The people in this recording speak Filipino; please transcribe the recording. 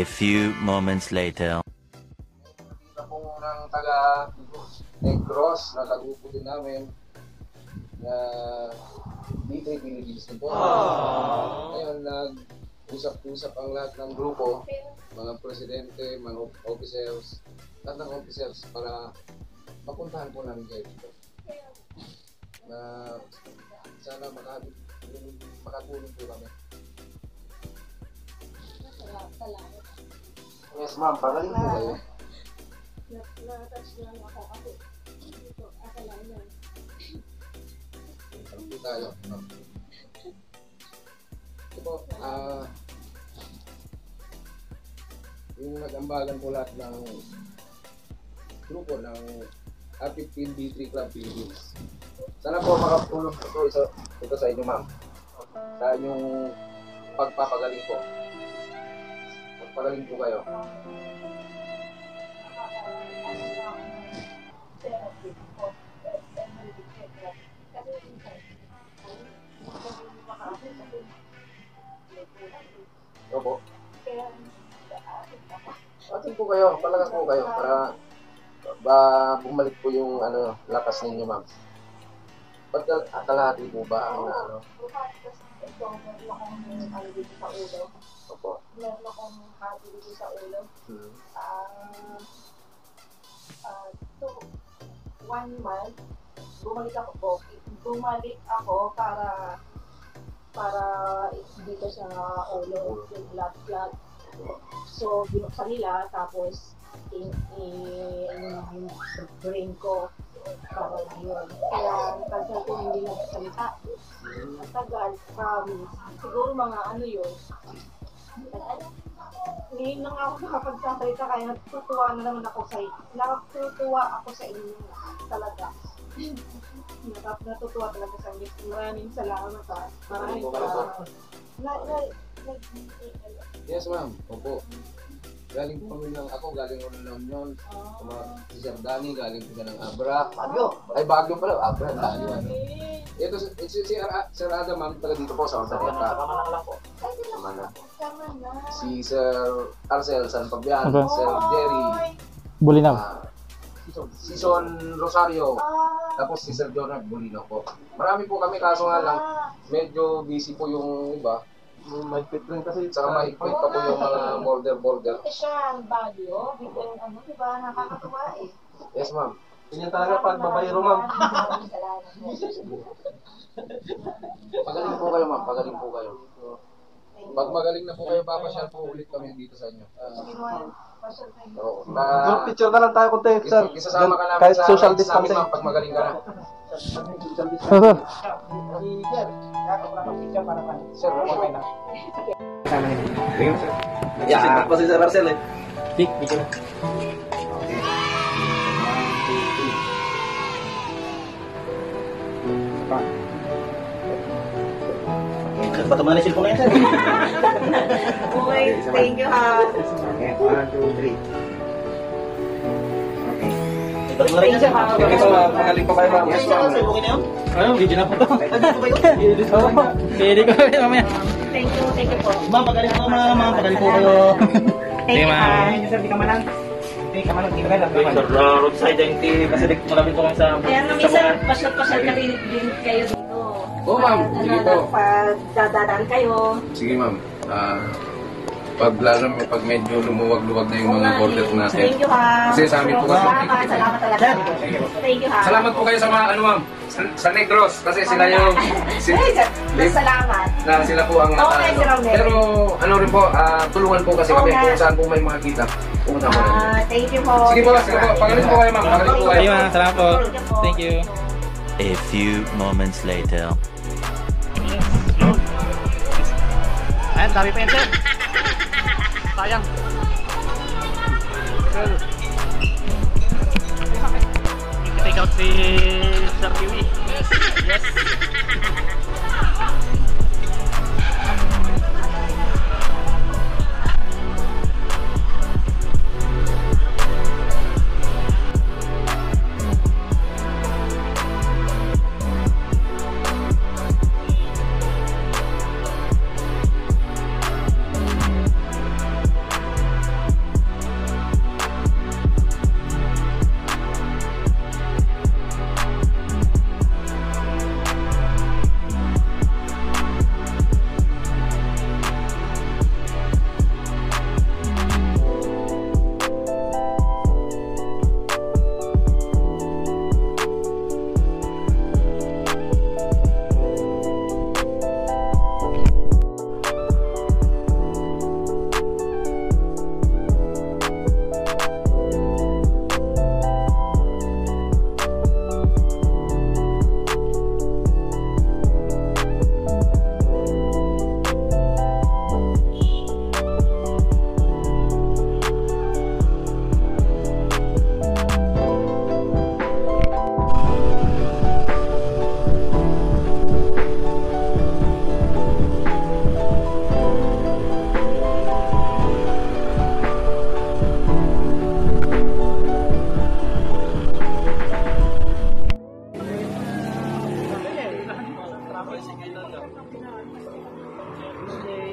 few moments later. Kita po ng taga Negros na kagupo din namin na D3 Philippines din po. Ngayon, nag-usap-usap ang lahat ng grupo, mga presidente, mga officers, lahat ng officers para mapuntahan po namin kayo dito. Na sana makatulong po kami. Yes ma'am, pagaling po kayo. Na-touch lang ako kasi dito, akala niya. Parang po tayo. Ito po, yung nag-ambagan po lahat ng grupo ng Active Team D3 Club Philippines. Sana po makatulong ito sa inyo ma'am. Sa inyong pagpapagaling po. Pagpagaling po kayo. Opo. Atin po kayo, palakas po kayo para bumalik po yung lakas ninyo ma'am. Ba't kalahati po ba ang ano? Opo. Meron akong hati dito sa ulo. 1 month, bumalik ako para dito sa ulo, yung blood. So, binuksan nila, tapos yung brain ko, para yun. Kaya, tagal ko hindi nagsalita. Tagal, siguro mga yun. Ngayon lang ako nakapagsasalita, kaya natutuwa na naman ako sa inyo talaga. Natutuwa talaga sa inyo. Maraming salamat ha. Maraming salamat. Yes ma'am, opo. Galing po kami galing ko ng Union. Si Sir Danny, galing po ng Abra. Baguio pala, Abra. Ito si Sir Adam, ma'am, taga dito po sa Ordaneta. Si Sir Arcel San Fabian, Sir Jerry Bulinaw. Si Son Rosario, tapos si Sir Jonah Bulinaw po. Marami po kami, kaso nga lang, medyo busy po yung iba. Mahigpit rin kasi, saka mahigpit pa po yung mga border. Ito siya ang Baguio, biglang diba, nakakatuwa eh. Yes ma'am. Ganyan talaga pag babayro ma'am. Magaling po kayo ma'am, magaling po kayo. Pag magaling na po kayo, papasyal po ulit kami dito sa inyo. Group picture na lang tayo konti, sir. Isasama ka namin kahit sa social sa amin distancing. ma'am, pag magaling ka na. Sir, okay na. Yeah, pa si Sir Arcel eh. Patuman na yung cellphone na yan, sir. Okay, thank you ha. Okay, 1, 2, 3. Patuman na rin yan, sir. Okay, so magaling pa kayo ma'am. Yes ma'am. Okay na yun? Ano, video na po to. Edit ko ba? Edit ko mamaya. Thank you po. Ma'am, pagaling po ma'am. Pagaling po kayo. Thank you ha. Sir, di ka malang. Di ka malang. Sir, roadside yung kasi malapit po kami sa... Kaya namin sir, pasyal na rin kayo dito. Oo ma'am, sige po. Pag dadaan kayo. Sige ma'am. Pag medyo lumuwag-luwag na yung mga border natin. Thank you ha. Kasi sa amin po kasi. Salamat talaga. Thank you ha. Salamat po kayo sa mga ma'am. Sa Negros kasi sila yung Salamat. na sila po ang Okay, Sir Romel. pero rin po tulungan po kasi kami kung saan po may mga kita. Pumunta po namin. Thank you po. Sige po. Pagaling po kayo ma'am. Pagaling po kayo. Sige ma'am, salamat po. Thank you. A few moments later. Ayan, dami pa yan, sir. Sayang. Take out si Sir Kiwi. Yes. tricycle lang. Hindi.